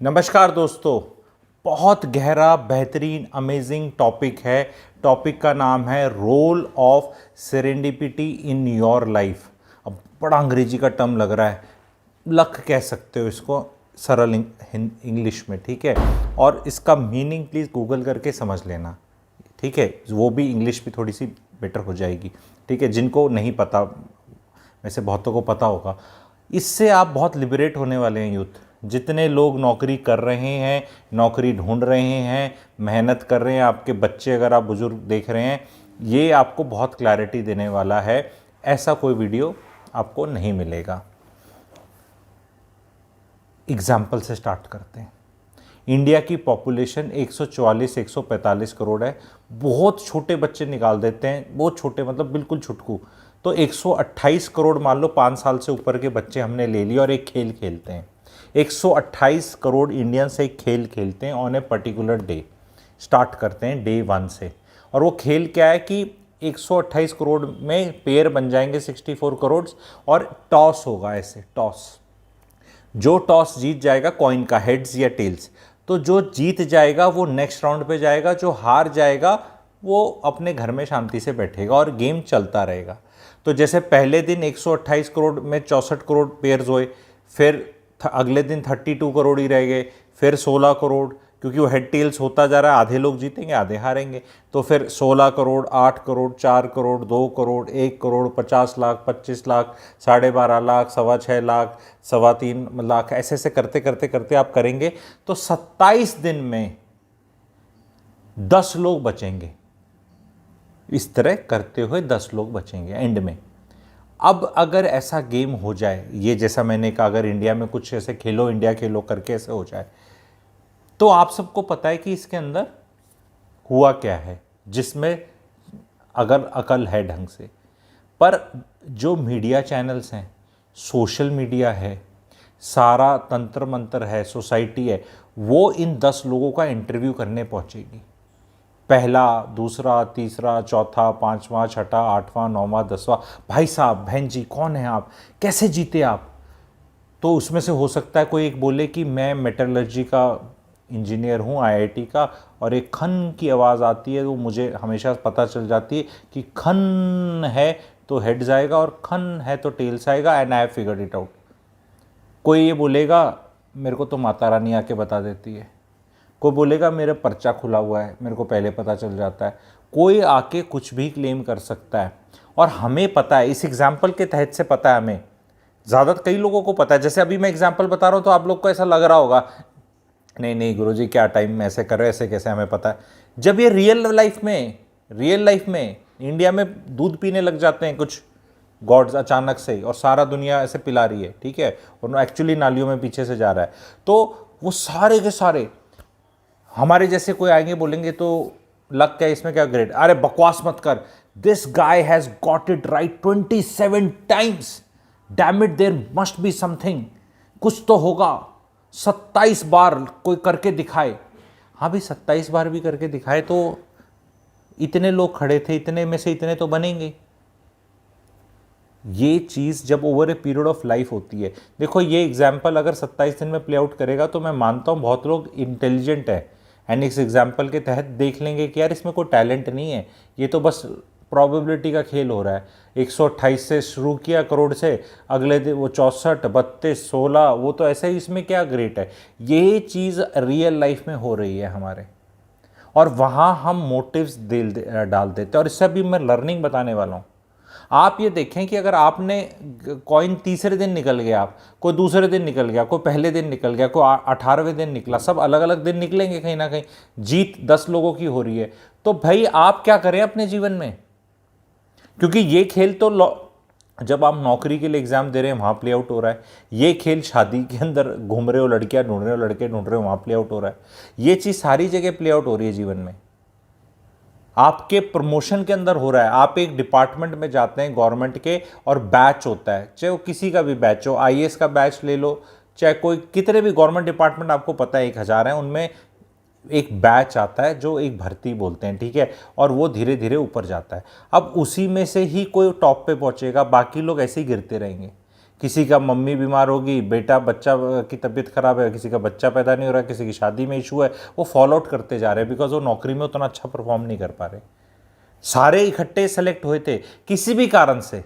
नमस्कार दोस्तों। बहुत गहरा बेहतरीन अमेजिंग टॉपिक है। टॉपिक का नाम है role of serendipity in your life. अब बड़ा अंग्रेजी का टर्म लग रहा है, लक कह सकते हो इसको सरल इंग्लिश में, ठीक है। और इसका मीनिंग प्लीज़ गूगल करके समझ लेना, ठीक है। वो भी इंग्लिश भी थोड़ी सी बेटर हो जाएगी, ठीक है। जिनको नहीं पता, वैसे बहुतों को पता होगा। इससे आप बहुत लिबरेट होने वाले हैं यूथ। जितने लोग नौकरी कर रहे हैं, नौकरी ढूंढ रहे हैं, मेहनत कर रहे हैं, आपके बच्चे अगर आप बुजुर्ग देख रहे हैं, ये आपको बहुत क्लैरिटी देने वाला है। ऐसा कोई वीडियो आपको नहीं मिलेगा। एग्जाम्पल से स्टार्ट करते हैं। इंडिया की पॉपुलेशन 144-145 करोड़ है। बहुत छोटे बच्चे निकाल देते हैं, बहुत छोटे मतलब बिल्कुल छुटकू। तो 128 करोड़ मान लो 5 साल से ऊपर के बच्चे हमने ले लिए और एक खेल खेलते हैं। 128 करोड़ इंडियंस एक खेल खेलते हैं on a particular day. Start करते हैं डे 1 से। और वो खेल क्या है कि 128 करोड़ में पेयर बन जाएंगे 64 करोड़ और टॉस होगा। ऐसे टॉस, जो टॉस जीत जाएगा कॉइन का, हेड्स या टेल्स, तो जो जीत जाएगा वो नेक्स्ट राउंड पे जाएगा, जो हार जाएगा वो अपने घर में शांति से बैठेगा और गेम चलता रहेगा। तो जैसे पहले दिन 128 करोड़ में 64 करोड़ पेयर्स हुए, फिर अगले दिन 32 करोड़ ही रह गए, फिर 16 करोड़, क्योंकि वो हेड टेल्स होता जा रहा है, आधे लोग जीतेंगे आधे हारेंगे। तो फिर 16 करोड़, 8 करोड़, 4 करोड़, 2 करोड़, 1 करोड़, 50 लाख, 25 लाख, 12.5 लाख, 6.25 लाख, 3.25 लाख, ऐसे ऐसे करते करते करते आप करेंगे तो 27 दिन में 10 लोग बचेंगे। इस तरह करते हुए 10 लोग बचेंगे एंड में। अब अगर ऐसा गेम हो जाए, ये जैसा मैंने कहा, अगर इंडिया में कुछ ऐसे खेलो इंडिया खेलो करके ऐसे हो जाए, तो आप सबको पता है कि इसके अंदर हुआ क्या है, जिसमें अगर अकल है ढंग से। पर जो मीडिया चैनल्स हैं, सोशल मीडिया है, सारा तंत्र मंत्र है, सोसाइटी है, वो इन 10 लोगों का इंटरव्यू करने पहुंचेगी। पहला, दूसरा, तीसरा, चौथा, पांचवा, छठा, आठवां, नौवां, 10वां। भाई साहब, बहन जी, कौन है आप, कैसे जीते आप? तो उसमें से हो सकता है कोई एक बोले कि मैं मेटलर्जी का इंजीनियर हूँ, आईआईटी का, और एक खन की आवाज़ आती है तो मुझे हमेशा पता चल जाती है कि खन है तो हेड्स आएगा और खन है तो टेल्स आएगा, and I have figured it out. कोई ये बोलेगा मेरे को तो माता रानी आके बता देती है। कोई बोलेगा मेरा पर्चा खुला हुआ है, मेरे को पहले पता चल जाता है। कोई आके कुछ भी क्लेम कर सकता है। और हमें पता है, इस एग्जाम्पल के तहत से पता है हमें, ज़्यादा कई लोगों को पता है। जैसे अभी मैं एग्जाम्पल बता रहा हूँ तो आप लोग को ऐसा लग रहा होगा, नहीं नहीं गुरुजी क्या टाइम में ऐसे कर रहे, ऐसे कैसे हमें पता है। जब ये रियल लाइफ में इंडिया में दूध पीने लग जाते हैं कुछ गॉड्स अचानक से ही, और सारा दुनिया ऐसे पिला रही है, ठीक है, और एक्चुअली नालियों में पीछे से जा रहा है, तो वो सारे के सारे हमारे जैसे कोई आएंगे बोलेंगे तो लक क्या, इसमें क्या ग्रेट, अरे बकवास मत कर, this guy has got it right 27 times, damn it, there must be something, कुछ तो होगा। 27 बार कोई करके दिखाए। हाँ भाई, 27 बार भी करके दिखाए तो इतने लोग खड़े थे, इतने में से इतने तो बनेंगे। ये चीज़ जब over a period of life होती है, देखो ये एग्जाम्पल अगर 27 दिन में प्ले आउट करेगा तो मैं मानता हूँ बहुत लोग इंटेलिजेंट है एंड इस एग्जाम्पल के तहत देख लेंगे कि यार इसमें कोई टैलेंट नहीं है, ये तो बस प्रोबेबिलिटी का खेल हो रहा है। 128 से शुरू किया करोड़ से, अगले दिन वो 64, 32, 16, वो तो ऐसे ही, इसमें क्या ग्रेट है। ये चीज़ रियल लाइफ में हो रही है हमारे, और वहाँ हम मोटिव्स डाल देते हैं। और इससे भी मैं लर्निंग बताने वाला हूँ। आप ये देखें कि अगर आपने कॉइन तीसरे दिन निकल गया, आप कोई दूसरे दिन निकल गया, कोई पहले दिन निकल गया, कोई 18वें दिन निकला, सब अलग अलग दिन निकलेंगे कहीं ना कहीं, जीत 10 लोगों की हो रही है, तो भाई आप क्या करें अपने जीवन में? क्योंकि ये खेल तो जब आप नौकरी के लिए एग्जाम दे रहे हैं वहाँ प्ले आउट हो रहा है, ये खेल शादी के अंदर घूम रहे हो, लड़कियाँ ढूंढ रहे हो, लड़के ढूंढ रहे हो, वहाँ प्ले आउट हो रहा है। ये चीज़ सारी जगह प्ले आउट हो रही है जीवन में। आपके प्रमोशन के अंदर हो रहा है, आप एक डिपार्टमेंट में जाते हैं गवर्नमेंट के, और बैच होता है, चाहे वो किसी का भी बैच हो, आईएएस का बैच ले लो, चाहे कोई कितने भी गवर्नमेंट डिपार्टमेंट आपको पता है 1000 है, उनमें एक बैच आता है जो एक भर्ती बोलते हैं, ठीक है, और वो धीरे धीरे ऊपर जाता है। अब उसी में से ही कोई टॉप पे पहुंचेगा, बाकी लोग ऐसे ही गिरते रहेंगे। किसी का मम्मी बीमार होगी, बेटा बच्चा की तबीयत खराब है, किसी का बच्चा पैदा नहीं हो रहा है, किसी की शादी में इशू है, वो फॉल आउट करते जा रहे हैं बिकॉज वो नौकरी में उतना अच्छा परफॉर्म नहीं कर पा रहे। सारे इकट्ठे सेलेक्ट हुए थे, किसी भी कारण से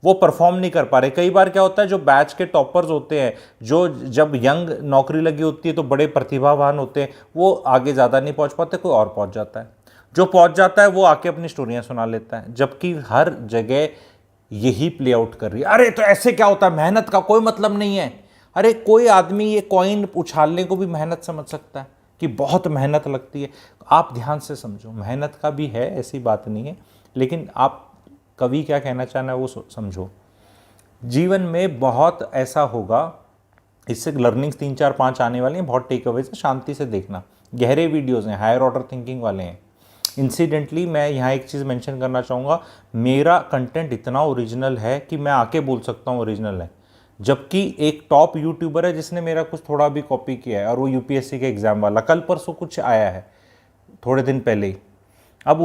वो परफॉर्म नहीं कर पा रहे। कई बार क्या होता है, जो बैच के टॉपर्स होते हैं, जो जब यंग नौकरी लगी होती है तो बड़े प्रतिभावान होते हैं, वो आगे ज़्यादा नहीं पहुंच पाते, कोई और पहुंच जाता है। जो पहुंच जाता है वो आके अपनी स्टोरियां सुना लेता है, जबकि हर जगह यही प्ले आउट कर रही है। अरे तो ऐसे क्या होता है, मेहनत का कोई मतलब नहीं है। अरे कोई आदमी ये कॉइन उछालने को भी मेहनत समझ सकता है कि बहुत मेहनत लगती है। आप ध्यान से समझो, मेहनत का भी है, ऐसी बात नहीं है, लेकिन आप कवि क्या कहना चाहना है वो समझो। जीवन में बहुत ऐसा होगा, इससे लर्निंग्स 3 4 5 आने वाली हैं, बहुत टेक अवेज है, शांति से देखना। गहरे वीडियोस हैं, हायर ऑर्डर थिंकिंग वाले हैं। इंसिडेंटली मैं यहाँ एक चीज़ मेंशन करना चाहूँगा, मेरा कंटेंट इतना ओरिजिनल है कि मैं आके बोल सकता हूँ ओरिजिनल है, जबकि एक टॉप यूट्यूबर है जिसने मेरा कुछ थोड़ा भी कॉपी किया है, और वो यूपीएससी के एग्ज़ाम वाला कल परसों कुछ आया है, थोड़े दिन पहले ही। अब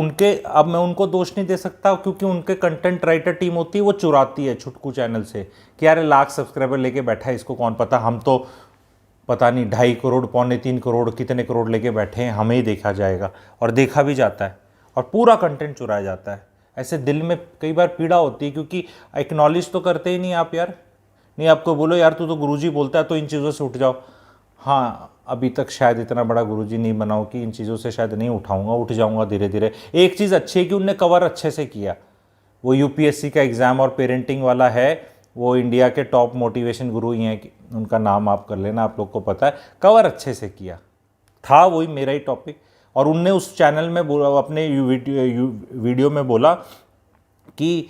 मैं उनको दोष नहीं दे सकता, क्योंकि उनके कंटेंट राइटर टीम होती है, वो चुराती है छुटकू चैनल से कि यार लाख सब्सक्राइबर लेके बैठा है, इसको कौन पता, हम तो पता नहीं 2.5 करोड़ 2.25 करोड़ कितने करोड़ लेके बैठे हैं, हमें ही देखा जाएगा, और देखा भी जाता है और पूरा कंटेंट चुराया जाता है। ऐसे दिल में कई बार पीड़ा होती है, क्योंकि एक्नॉलेज तो करते ही नहीं आप यार। नहीं, आपको बोलो यार तू तो गुरुजी बोलता है तो इन चीज़ों से उठ जाओ। हाँ, अभी तक शायद इतना बड़ा गुरुजी नहीं बनाओ कि इन चीज़ों से शायद नहीं उठाऊंगा, उठ जाऊंगा धीरे धीरे। एक चीज़ अच्छी है कि उनने कवर अच्छे से किया। वो यूपीएससी का एग्ज़ाम और पेरेंटिंग वाला है, वो इंडिया के टॉप मोटिवेशन गुरु ही हैं, उनका नाम आप कर लेना, आप लोग को पता है। कवर अच्छे से किया था, वही मेरा ही टॉपिक। और उनने उस चैनल में बोला, अपने वीडियो में बोला कि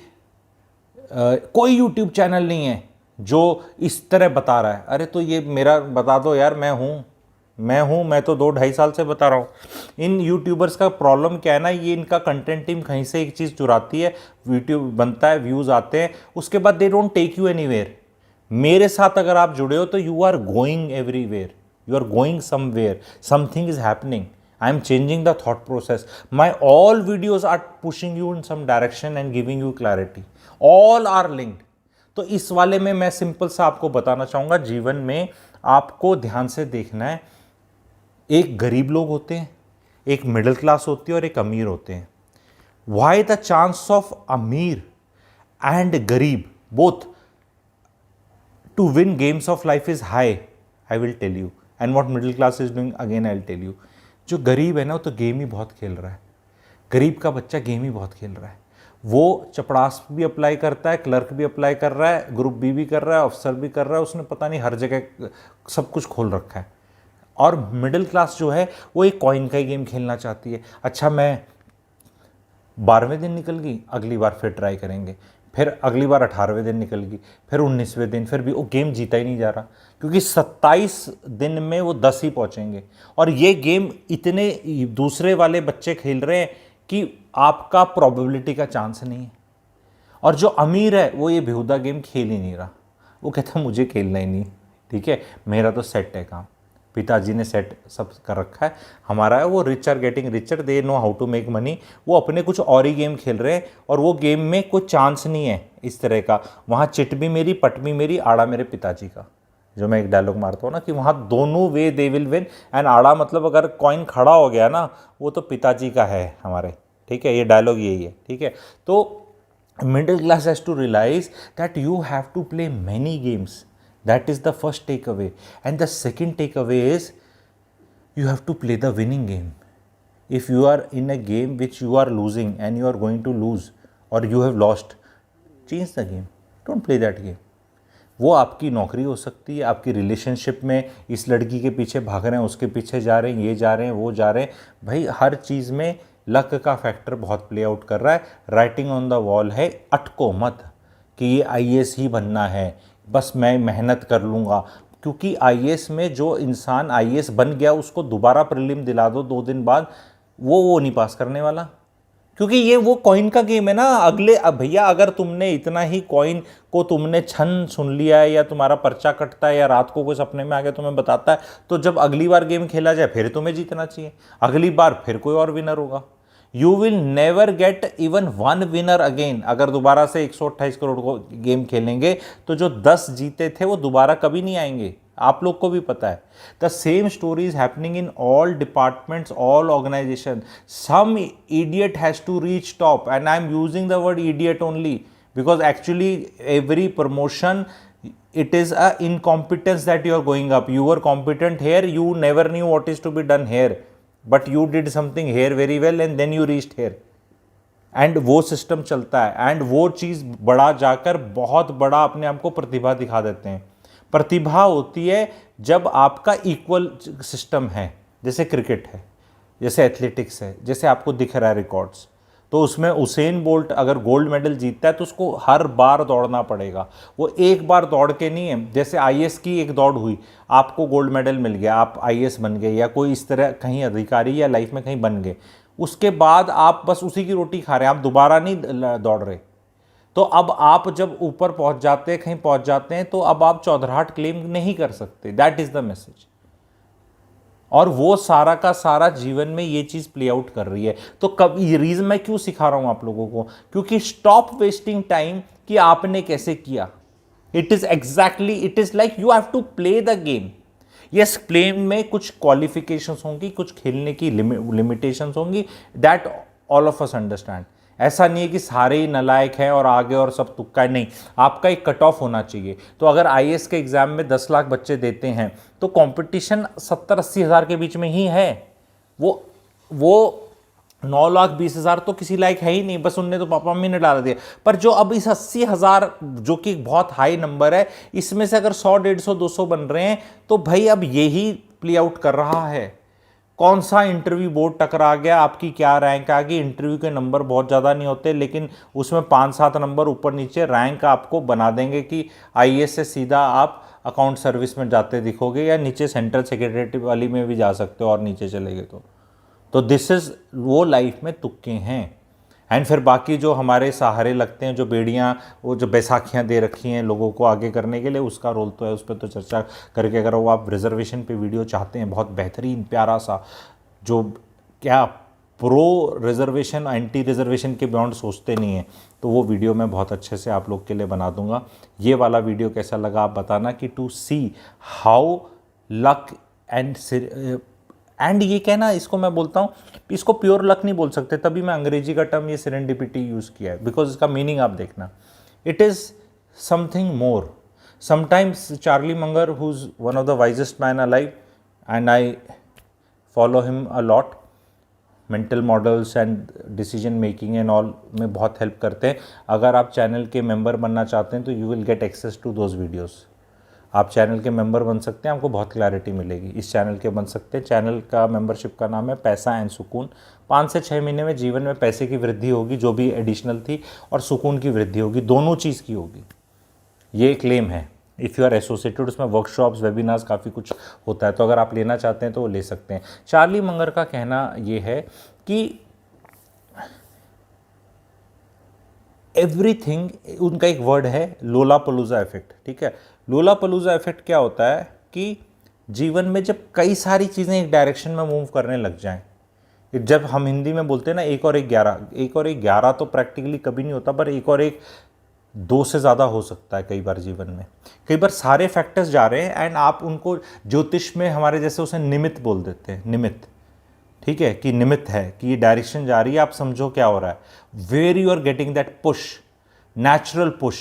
कोई यूट्यूब चैनल नहीं है जो इस तरह बता रहा है। अरे तो ये मेरा बता दो यार, मैं तो 2-2.5 साल से बता रहा हूँ। इन यूट्यूबर्स का प्रॉब्लम क्या है ना, ये इनका कंटेंट टीम कहीं से एक चीज़ चुराती है, यूट्यूब बनता है, व्यूज़ आते हैं, उसके बाद they don't take you anywhere. मेरे साथ अगर आप जुड़े हो तो you are going everywhere, you are going somewhere, something is happening, I am changing the thought process. My all videos are pushing you in some direction and giving you clarity. All are linked. तो इस वाले में मैं simple सा आपको बताना चाहूँगा, जीवन में आपको ध्यान से देखना है। एक गरीब लोग होते हैं, एक मिडिल क्लास होती है और एक अमीर होते हैं। Why the chance of अमीर and गरीब both to win games of life is high? I will tell you. And what middle class is doing, again I will tell you. जो गरीब है ना, वो तो गेम ही बहुत खेल रहा है। गरीब का बच्चा गेम ही बहुत खेल रहा है। वो चपड़ास भी अप्लाई करता है, क्लर्क भी अप्लाई कर रहा है, ग्रुप बी भी कर रहा है, अफसर भी कर रहा है, उसने पता नहीं हर जगह सब कुछ खोल रखा है। और मिडिल क्लास जो है वो एक कॉइन का ही गेम खेलना चाहती है। अच्छा, मैं 12वें दिन निकल गई, अगली बार फिर ट्राई करेंगे, फिर अगली बार 18वें दिन निकल गई, फिर 19वें दिन, फिर भी वो गेम जीता ही नहीं जा रहा, क्योंकि 27 दिन में वो 10 ही पहुंचेंगे। और ये गेम इतने दूसरे वाले बच्चे खेल रहे हैं कि आपका प्रोबेबिलिटी का चांस नहीं है। और जो अमीर है वो ये बेहुदा गेम खेल ही नहीं रहा, वो कहता मुझे खेलना ही नहीं, ठीक है, मेरा तो सेट है काम, पिताजी ने सेट सब कर रखा है, हमारा है। वो rich are getting richer, they know how to make money. वो अपने कुछ और ही गेम खेल रहे हैं, और वो गेम में कोई चांस नहीं है इस तरह का। वहाँ चिट भी मेरी, पट भी मेरी, आड़ा मेरे पिताजी का, जो मैं एक डायलॉग मारता हूँ ना कि वहाँ दोनों वे दे विल विन। एंड आड़ा मतलब अगर कॉइन खड़ा हो गया ना, वो तो पिताजी का है हमारे, ठीक है, ये डायलॉग यही है, ठीक है। तो middle class has to realise that you have to play many games. That is the first takeaway. And the second takeaway is you have to play the winning game. If you are in a game which you are losing and you are going to lose or you have lost, change the game. Don't play that game. वो आपकी नौकरी हो सकती है, आपकी relationship में इस लड़की के पीछे भाग रहे हैं, उसके पीछे जा रहे हैं, ये जा रहे हैं, वो जा रहे हैं। भाई हर चीज़ में लक का फैक्टर बहुत प्ले आउट कर रहा है। राइटिंग ऑन द वॉल है, अटको मत कि ये आईएएस ही बनना है, बस मैं मेहनत कर लूँगा। क्योंकि आईएएस में जो इंसान आईएएस बन गया उसको दोबारा प्रीलिम दिला दो 2 दिन बाद, वो नहीं पास करने वाला, क्योंकि ये वो कॉइन का गेम है ना। अगले भैया अगर तुमने इतना ही कॉइन को तुमने छन सुन लिया है, या तुम्हारा पर्चा कटता है, या रात को कोई सपने में आ गया तुम्हें बताता है, तो जब अगली बार गेम खेला जाए फिर तुम्हें जीतना चाहिए, अगली बार फिर कोई और विनर होगा। You will never get even one winner again. अगर दोबारा से 128 करोड़ को गेम खेलेंगे तो जो 10 जीते थे वो दोबारा कभी नहीं आएंगे, आप लोग को भी पता है। The same story is happening in all departments, all organisation. Some idiot has to reach top, and I am using the word idiot only because actually every promotion it is a incompetence that you are going up. You were competent here, you never knew what is to be done here, but you did something here very well and then you reached here. And वो system चलता है, and वो चीज़ बड़ा जाकर बहुत बड़ा अपने आप को प्रतिभा दिखा देते हैं। प्रतिभा होती है जब आपका इक्वल सिस्टम है, जैसे क्रिकेट है, जैसे एथलेटिक्स है, जैसे आपको दिख रहा है रिकॉर्ड्स, तो उसमें उसेन बोल्ट अगर गोल्ड मेडल जीतता है तो उसको हर बार दौड़ना पड़ेगा। वो एक बार दौड़ के नहीं है, जैसे आईएएस की एक दौड़ हुई, आपको गोल्ड मेडल मिल गया, आप आईएएस बन गए या कोई इस तरह कहीं अधिकारी या लाइफ में कहीं बन गए, उसके बाद आप बस उसी की रोटी खा रहे हैं, आप दोबारा नहीं दौड़ रहे। तो अब आप जब ऊपर पहुंच जाते हैं, कहीं पहुंच जाते हैं, तो अब आप चौधराहट क्लेम नहीं कर सकते। That is the message. और वो सारा का सारा जीवन में ये चीज़ प्ले आउट कर रही है। तो कब ये रीज़न मैं क्यों सिखा रहा हूँ आप लोगों को, क्योंकि स्टॉप वेस्टिंग टाइम कि आपने कैसे किया। It is exactly, it is like you have to play the game. Yes, play में कुछ क्वालिफिकेशंस होंगी, कुछ खेलने की लिमिटेशंस होंगी, that all of us understand. ऐसा नहीं है कि सारे ही नालायक हैं और आगे और सब तुक्का है, नहीं, आपका एक कट ऑफ होना चाहिए। तो अगर आईएएस के एग्जाम में 10 लाख बच्चे देते हैं तो कंपटीशन 70-80 हज़ार के बीच में ही है। वो 9,20,000 तो किसी लायक है ही नहीं, बस उनने तो पापा मम्मी ने डाल दिया। पर जो अब इस 80,000 जो कि बहुत हाई नंबर है, इसमें से अगर 100, 150, 200 बन रहे हैं तो भाई अब यही प्ले आउट कर रहा है। कौन सा इंटरव्यू बोर्ड टकरा गया, आपकी क्या रैंक आ गई। इंटरव्यू के नंबर बहुत ज़्यादा नहीं होते, लेकिन उसमें 5-7 नंबर ऊपर नीचे रैंक आपको बना देंगे कि आईएएस से सीधा आप अकाउंट सर्विस में जाते दिखोगे, या नीचे सेंट्रल सेक्रेटरी वाली में भी जा सकते हो और नीचे चले गए तो दिस इज़ वो लाइफ में तुक्के हैं। एंड फिर बाकी जो हमारे सहारे लगते हैं, जो बेड़ियाँ, वो जो बैसाखियाँ दे रखी हैं लोगों को आगे करने के लिए, उसका रोल तो है, उस पर तो चर्चा करके अगर वो आप रिजर्वेशन पे वीडियो चाहते हैं, बहुत बेहतरीन प्यारा सा, जो क्या प्रो रिजर्वेशन एंटी रिजर्वेशन के बियॉन्ड सोचते नहीं हैं, तो वो वीडियो मैं बहुत अच्छे से आप लोग के लिए बना दूंगा। ये वाला वीडियो कैसा लगा आप बताना, कि to see how luck and ये कहना, इसको मैं बोलता हूँ, इसको प्योर लक नहीं बोल सकते, तभी मैं अंग्रेजी का टर्म ये सेरेंडिपिटी यूज़ किया है, बिकॉज इसका मीनिंग आप देखना, it is something more. Sometimes Charlie Munger, who is one of the wisest man alive and I follow him a lot, mental models and decision making and all में बहुत help करते हैं। अगर आप channel के member बनना चाहते हैं तो you will get access to those videos. आप चैनल के मेंबर बन सकते हैं, आपको बहुत क्लैरिटी मिलेगी। इस चैनल के बन सकते हैं। चैनल का मेंबरशिप का नाम है पैसा एंड सुकून। 5 से 6 महीने में जीवन में पैसे की वृद्धि होगी, जो भी एडिशनल थी, और सुकून की वृद्धि होगी, दोनों चीज़ की होगी। ये क्लेम है। इफ़ यू आर एसोसिएटेड, उसमें वर्कशॉप्स, वेबिनार्स, काफ़ी कुछ होता है, तो अगर आप लेना चाहते हैं तो वो ले सकते हैं। चार्ली मंगर का कहना ये है कि एवरीथिंग, उनका एक वर्ड है लोलापलूजा इफेक्ट, ठीक है। लोलापलूजा इफेक्ट क्या होता है कि जीवन में जब कई सारी चीज़ें एक डायरेक्शन में मूव करने लग जाएं, जब हम हिंदी में बोलते हैं ना 1 और 1 11, 1 और 1 11 तो प्रैक्टिकली कभी नहीं होता, पर 1 और 1 2 से ज़्यादा हो सकता है कई बार जीवन में। कई बार सारे फैक्टर्स जा रहे हैं एंड आप उनको ज्योतिष में हमारे जैसे उसे निमित्त बोल देते हैं, निमित्त, ठीक है, कि निमित्त है कि ये डायरेक्शन जा रही है, आप समझो क्या हो रहा है। Where you are getting that push, natural push,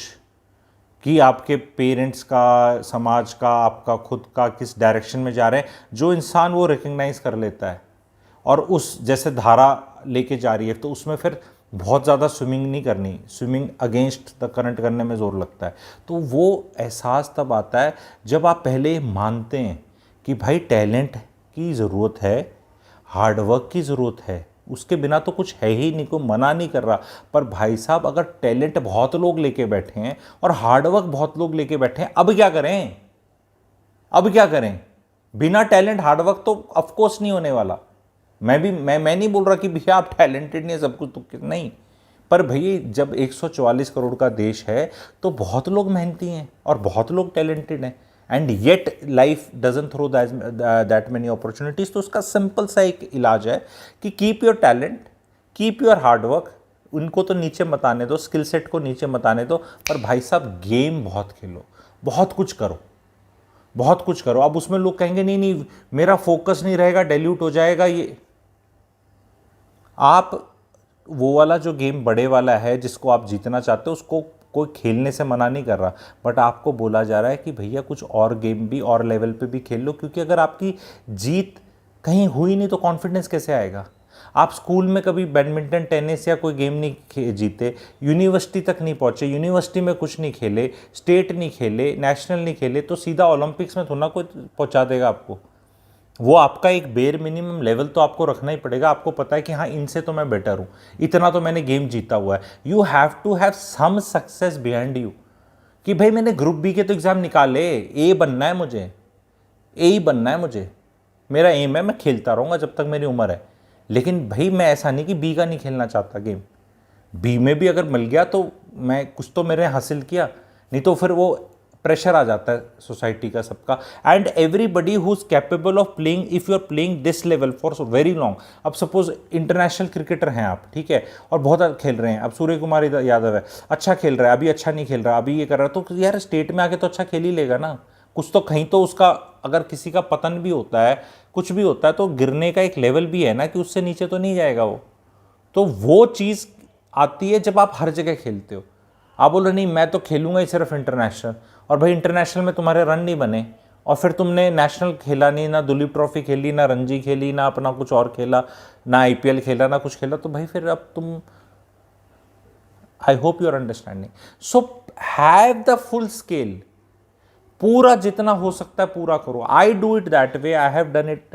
कि आपके पेरेंट्स का, समाज का, आपका खुद का किस डायरेक्शन में जा रहे हैं, जो इंसान वो रिकग्नाइज कर लेता है और उस जैसे धारा लेके जा रही है, तो उसमें फिर बहुत ज़्यादा स्विमिंग नहीं करनी, स्विमिंग अगेंस्ट द करंट करने में ज़ोर लगता है। तो वो एहसास तब आता है जब आप पहले मानते हैं कि भाई टैलेंट की ज़रूरत है, हार्डवर्क की ज़रूरत है, उसके बिना तो कुछ है ही नहीं, कोई मना नहीं कर रहा। पर भाई साहब, अगर टैलेंट बहुत लोग लेके बैठे हैं और हार्डवर्क बहुत लोग लेके बैठे हैं, अब क्या करें? अब क्या करें? बिना टैलेंट हार्डवर्क तो ऑफकोर्स नहीं होने वाला। मैं नहीं बोल रहा कि भैया आप टैलेंटेड नहीं है, सब कुछ तो नहीं, पर भैया जब 144 करोड़ का देश है तो बहुत लोग मेहनती हैं और बहुत लोग टैलेंटेड हैं, and yet life doesn't throw that many opportunities. तो उसका सिंपल सा एक इलाज है कि keep your talent, keep your hard work, उनको तो नीचे मत आने दो, स्किल सेट को नीचे मत आने दो, पर भाई साहब गेम बहुत खेलो, बहुत कुछ करो, बहुत कुछ करो। अब उसमें लोग कहेंगे नहीं नहीं मेरा फोकस नहीं रहेगा, डाइल्यूट हो जाएगा, ये आप वो वाला जो गेम बड़े वाला है जिसको आप जीतना चाहते हो उसको कोई खेलने से मना नहीं कर रहा, बट आपको बोला जा रहा है कि भैया कुछ और गेम भी और लेवल पे भी खेल लो, क्योंकि अगर आपकी जीत कहीं हुई नहीं तो कॉन्फिडेंस कैसे आएगा। आप स्कूल में कभी बैडमिंटन, टेनिस या कोई गेम नहीं जीते, यूनिवर्सिटी तक नहीं पहुँचे, यूनिवर्सिटी में कुछ नहीं खेले, स्टेट नहीं खेले, नेशनल नहीं खेले, तो सीधा ओलंपिक्स में थोड़ा ना कोई पहुँचा देगा आपको। वो आपका एक बेर मिनिमम लेवल तो आपको रखना ही पड़ेगा। आपको पता है कि हाँ इनसे तो मैं बेटर हूँ, इतना तो मैंने गेम जीता हुआ है। You have to have some success behind you, कि भाई मैंने ग्रुप बी के तो एग्ज़ाम निकाले, ए बनना है मुझे, ए ही बनना है मुझे, मेरा एम है, मैं खेलता रहूँगा जब तक मेरी उम्र है। लेकिन भाई मैं ऐसा नहीं कि बी का नहीं खेलना चाहता गेम, बी में भी अगर मिल गया तो मैं कुछ तो मैंने हासिल किया, नहीं तो फिर वो प्रेशर आ जाता है सोसाइटी का सबका। And everybody who is capable of playing, if you are playing this level for very long, अब सपोज इंटरनेशनल क्रिकेटर हैं आप, ठीक है, और बहुत खेल रहे हैं, अब सूर्य कुमार यादव है, अच्छा खेल रहा है, अभी अच्छा नहीं खेल रहा, अभी ये कर रहा है, तो यार स्टेट में आके तो अच्छा खेल ही लेगा ना, कुछ तो कहीं तो उसका, अगर किसी का पतन भी होता है, कुछ भी होता है, तो गिरने का एक लेवल भी है ना, कि उससे नीचे तो नहीं जाएगा वो। तो वो चीज़ आती है जब आप हर जगह खेलते हो। आप बोल रहे नहीं मैं तो खेलूंगा ही सिर्फ इंटरनेशनल, और भाई इंटरनेशनल में तुम्हारे रन नहीं बने, और फिर तुमने नेशनल खेला नहीं, ना दुलीप ट्रॉफी खेली, ना रणजी खेली, ना अपना कुछ और खेला, ना आईपीएल खेला, ना कुछ खेला, तो भाई फिर अब तुम, I hope you are understanding. So have the full scale, पूरा जितना हो सकता है पूरा करो। I do it that way, I have done it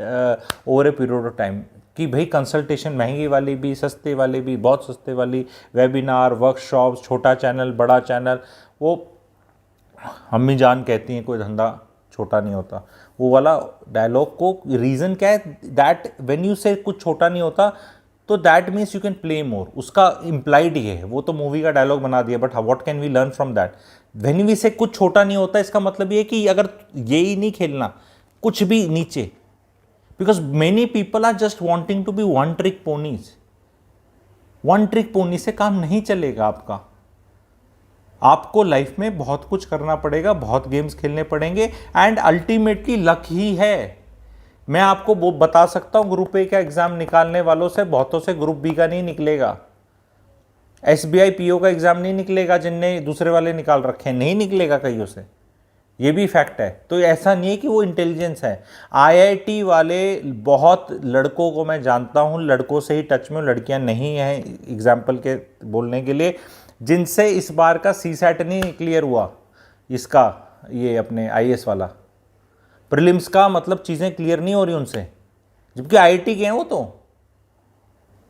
over a period of time, कि भाई कंसल्टेशन महंगी वाली भी, सस्ते वाली भी, बहुत सस्ते वाली, वेबिनार, वर्कशॉप्स, छोटा चैनल, बड़ा चैनल। वो अम्मी जान कहती हैं कोई धंधा छोटा नहीं होता, वो वाला डायलॉग को रीज़न क्या है, दैट व्हेन यू से कुछ छोटा नहीं होता तो that means you can play more, उसका इम्प्लाइड ये है, वो तो मूवी का डायलॉग बना दिया, but what can we learn from that. When we say कुछ छोटा नहीं होता, इसका मतलब ये है कि अगर ये ही नहीं खेलना, कुछ भी नीचे, because many people are just wanting to be one trick ponies. One trick pony से काम नहीं चलेगा आपका, आपको लाइफ में बहुत कुछ करना पड़ेगा, बहुत गेम्स खेलने पड़ेंगे, एंड अल्टीमेटली लक ही है। मैं आपको वो बता सकता हूं, ग्रुप ए का एग्जाम निकालने वालों से बहुतों से ग्रुप बी का नहीं निकलेगा, एसबीआई पीओ का एग्जाम नहीं निकलेगा, जिनने दूसरे वाले निकाल रखे हैं, नहीं निकलेगा कईयों से, ये भी फैक्ट है। तो ऐसा नहीं है कि वो इंटेलिजेंस है। आईआईटी वाले बहुत लड़कों को मैं जानता हूं, लड़कों से ही टच में, लड़कियां नहीं हैं एग्जाम्पल के बोलने के लिए, जिनसे इस बार का सीसैट नहीं क्लियर हुआ, इसका ये अपने आईएएस वाला प्रीलिम्स का, मतलब चीज़ें क्लियर नहीं हो रही उनसे, जबकि आईआईटी के हैं वो, तो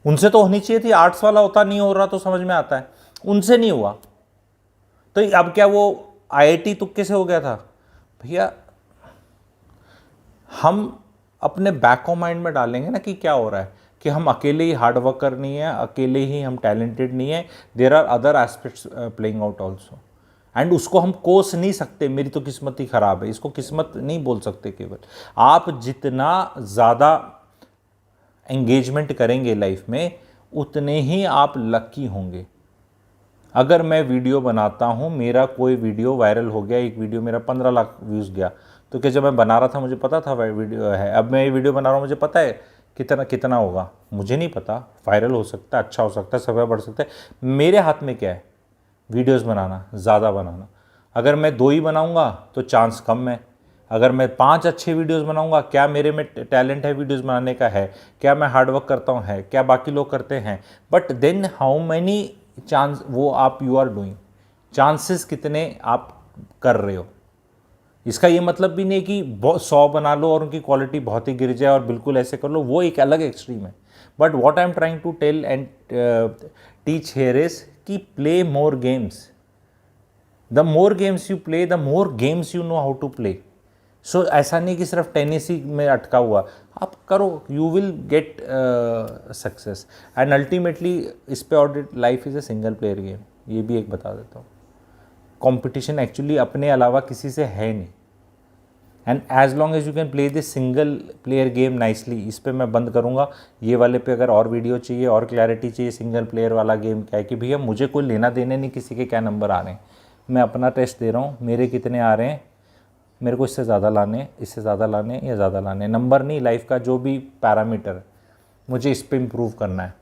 उनसे तो होनी चाहिए थी। आर्ट्स वाला होता, नहीं हो रहा तो समझ में आता है, उनसे नहीं हुआ, तो अब क्या वो आईआईटी तुक्के से हो गया था? भैया हम अपने बैक ऑफ माइंड में डालेंगे ना कि क्या हो रहा है, कि हम अकेले ही हार्ड वर्क करनी है, अकेले ही हम टैलेंटेड नहीं है, there are other aspects playing out also, and उसको हम कोस नहीं सकते, मेरी तो किस्मत ही खराब है, इसको किस्मत नहीं बोल सकते। केवल आप जितना ज़्यादा एंगेजमेंट करेंगे लाइफ में, उतने ही आप लकी होंगे। अगर मैं वीडियो बनाता हूँ, मेरा कोई वीडियो वायरल हो गया, एक वीडियो मेरा 15 लाख व्यूज़ गया, तो क्या जब मैं बना रहा था मुझे पता था वीडियो है, अब मैं ये वीडियो बना रहा हूँ मुझे पता है कितना कितना होगा? मुझे नहीं पता। वायरल हो सकता है, अच्छा हो सकता है, समय बढ़ सकता है, मेरे हाथ में क्या है? वीडियोज़ बनाना, ज़्यादा बनाना। अगर मैं 2 ही बनाऊँगा तो चांस कम है, अगर मैं 5 अच्छे वीडियोस बनाऊंगा, क्या मेरे में टैलेंट है वीडियोस बनाने का? है। क्या मैं हार्डवर्क करता हूँ? है। क्या बाकी लोग करते हैं? But then how many chance वो आप यू आर डूइंग, चांसेस कितने आप कर रहे हो? इसका ये मतलब भी नहीं कि 100 बना लो और उनकी क्वालिटी बहुत ही गिर जाए और बिल्कुल ऐसे कर लो, वो एक अलग एक्सट्रीम है। But what I am trying to tell and teach here is कि play more games, the more games you play, the more games you know how to play. So ऐसा नहीं कि सिर्फ टेनिस ही में अटका हुआ, आप करो, you will get success. And ultimately इस पे audit life is a single player game, ये भी एक बता देता हूँ। कंपटीशन एक्चुअली अपने अलावा किसी से है नहीं, and as long as you can play this single player game nicely, इस पे मैं बंद करूँगा। ये वाले पे अगर और वीडियो चाहिए और क्लैरिटी चाहिए, सिंगल प्लेयर वाला गेम क्या है कि भैया मुझे कोई लेना देने नहीं किसी के क्या नंबर आ रहे हैं, मैं अपना टेस्ट दे रहा हूँ, मेरे कितने आ रहे हैं, मेरे को इससे ज़्यादा लाने, इससे ज़्यादा लाने या ज़्यादा लाने, नंबर नहीं, लाइफ का जो भी पैरामीटर मुझे इस पे इम्प्रूव करना है।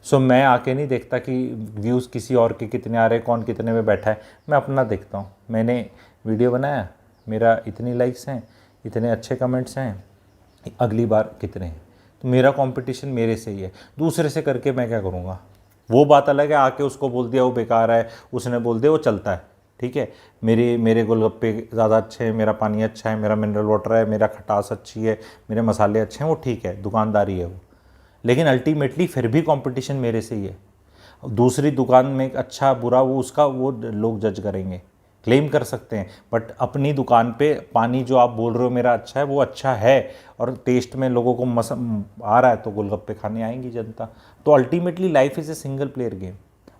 सो मैं आके नहीं देखता कि व्यूज़ किसी और के कितने आ रहे हैं, कौन कितने में बैठा है, मैं अपना देखता हूँ। मैंने वीडियो बनाया, मेरा इतनी लाइक्स हैं, इतने अच्छे कमेंट्स हैं, अगली बार कितने हैं, तो मेरा कंपटीशन मेरे से ही है, दूसरे से करके मैं क्या करूँगा। वो बात अलग है, आके उसको बोल दिया वो बेकार है, उसने बोल दिया वो चलता है, ठीक है। मेरे गोलगप्पे ज़्यादा अच्छे हैं, मेरा पानी अच्छा है, मेरा मिनरल वाटर है, मेरा खटास अच्छी है, मेरे मसाले अच्छे हैं, वो ठीक है, दुकानदारी है वो। लेकिन अल्टीमेटली फिर भी कंपटीशन मेरे से ही है। दूसरी दुकान में अच्छा बुरा वो उसका वो लोग जज करेंगे, क्लेम कर सकते हैं, बट अपनी दुकान पे पानी जो आप बोल रहे हो मेरा अच्छा है, वो अच्छा है और टेस्ट में लोगों को आ रहा है, तो गोलगप्पे खाने आएंगी जनता। तो ultimately life is a single player game.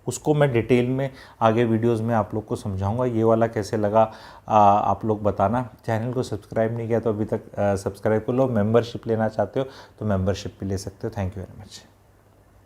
उसको मैं डिटेल में आगे वीडियोस में आप लोग को समझाऊंगा। ये वाला कैसे लगा आप लोग बताना। चैनल को सब्सक्राइब नहीं किया तो अभी तक सब्सक्राइब कर लो। मेंबरशिप लेना चाहते हो तो मेंबरशिप भी ले सकते हो। Thank you very much.